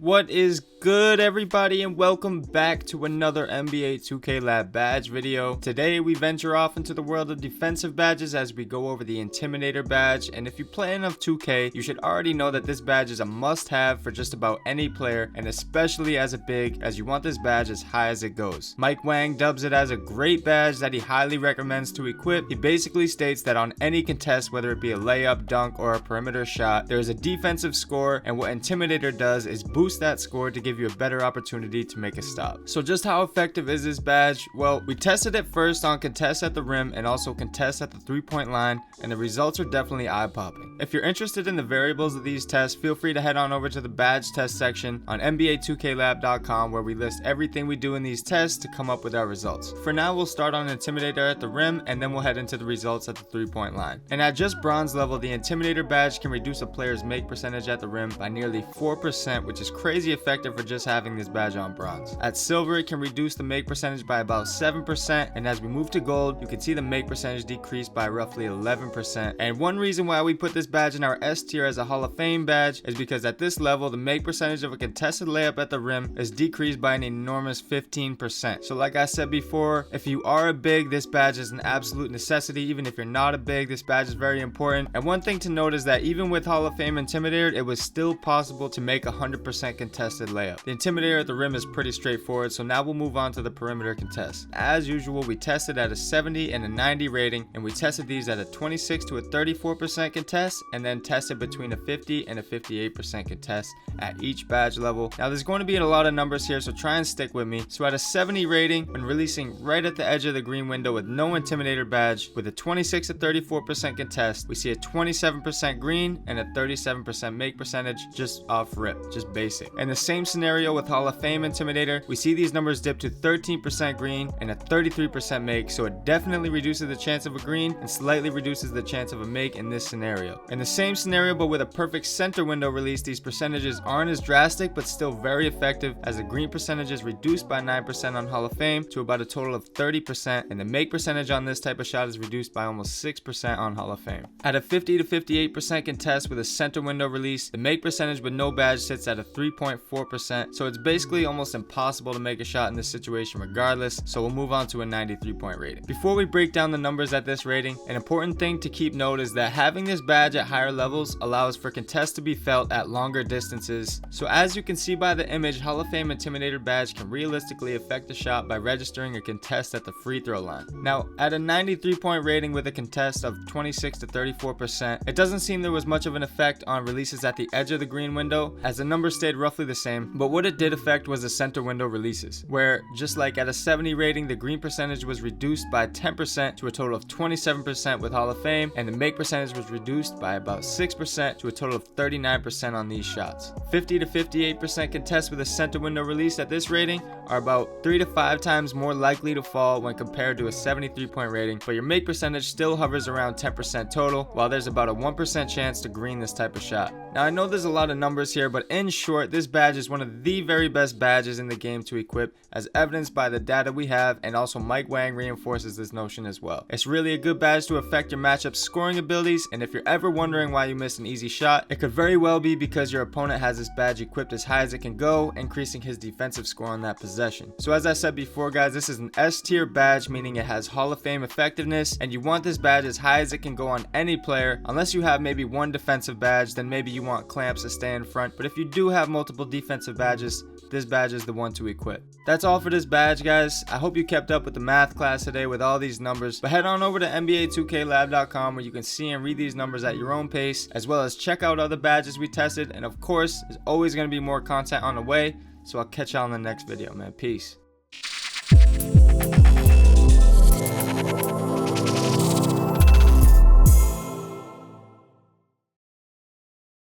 What is good, everybody, and welcome back to another NBA 2K Lab badge video. Today we venture off into the world of defensive badges as we go over the Intimidator badge. And if you play enough 2K, you should already know that this badge is a must-have for just about any player, and especially as a big, as you want this badge as high as it goes. Mike Wang dubs it as a great badge that he highly recommends to equip. He basically states that on any contest, whether it be a layup, dunk, or a perimeter shot, there is a defensive score, and what Intimidator does is boost that score to give you a better opportunity to make a stop. So just how effective is this badge? Well, we tested it first on contests at the rim and also contests at the 3-point line, and the results are definitely eye-popping. If you're interested in the variables of these tests, feel free to head on over to the badge test section on NBA2KLab.com, where we list everything we do in these tests to come up with our results. For now, we'll start on Intimidator at the rim, and then we'll head into the results at the 3-point line. And at just bronze level, the Intimidator badge can reduce a player's make percentage at the rim by nearly 4%, which is crazy effective for just having this badge on bronze. At silver, it can reduce the make percentage by about 7%, and as we move to gold, you can see the make percentage decrease by roughly 11%. And one reason why we put this badge in our S tier as a Hall of Fame badge is because at this level, the make percentage of a contested layup at the rim is decreased by an enormous 15%. So like I said before, if you are a big, this badge is an absolute necessity. Even if you're not a big, this badge is very important. And one thing to note is that even with Hall of Fame Intimidator, it was still possible to make 100% contested layup. The Intimidator at the rim is pretty straightforward, so now we'll move on to the perimeter contest. As usual, we tested at a 70 and a 90 rating, and we tested these at a 26 to a 34% contest, and then tested between a 50 and a 58% contest at each badge level. Now there's going to be a lot of numbers here, so try and stick with me. So at a 70 rating, when releasing right at the edge of the green window with no Intimidator badge, with a 26 to 34% contest, we see a 27% green and a 37% make percentage just off rip, just basic. And the same scenario with Hall of Fame Intimidator, we see these numbers dip to 13% green and a 33% make, so it definitely reduces the chance of a green and slightly reduces the chance of a make in this scenario. In the same scenario but with a perfect center window release, these percentages aren't as drastic but still very effective, as the green percentage is reduced by 9% on Hall of Fame to about a total of 30%, and the make percentage on this type of shot is reduced by almost 6% on Hall of Fame. At a 50 to 58% contest with a center window release, the make percentage with no badge sits at a 3.4%, so it's basically almost impossible to make a shot in this situation regardless, so we'll move on to a 93-point rating. Before we break down the numbers at this rating, an important thing to keep note is that having this badge at higher levels allows for contests to be felt at longer distances. So as you can see by the image, Hall of Fame Intimidator badge can realistically affect a shot by registering a contest at the free throw line. Now at a 93-point rating with a contest of 26 to 34%, it doesn't seem there was much of an effect on releases at the edge of the green window, as the numbers stayed roughly the same, but what it did affect was the center window releases, where just like at a 70 rating, the green percentage was reduced by 10% to a total of 27% with Hall of Fame, and the make percentage was reduced by about 6% to a total of 39% on these shots. 50 to 58% contests with a center window release at this rating are about 3 to 5 times more likely to fall when compared to a 73-point rating, but your make percentage still hovers around 10% total, while there's about a 1% chance to green this type of shot. Now I know there's a lot of numbers here, but in short, this badge is one of the very best badges in the game to equip, as evidenced by the data we have, and also Mike Wang reinforces this notion as well. It's really a good badge to affect your matchup's scoring abilities, and if you're ever wondering why you missed an easy shot, it could very well be because your opponent has this badge equipped as high as it can go, increasing his defensive score on that possession. So as I said before, guys, this is an S tier badge, meaning it has Hall of Fame effectiveness, and you want this badge as high as it can go on any player. Unless you have maybe one defensive badge, then maybe you want clamps to stay in front, but if you do have multiple defensive badges, this badge is the one to equip. That's all for this badge, guys. I hope you kept up with the math class today with all these numbers, but head on over to NBA2KLab.com where you can see and read these numbers at your own pace, as well as check out other badges we tested, and of course, there's always going to be more content on the way, so I'll catch y'all in the next video, man. Peace.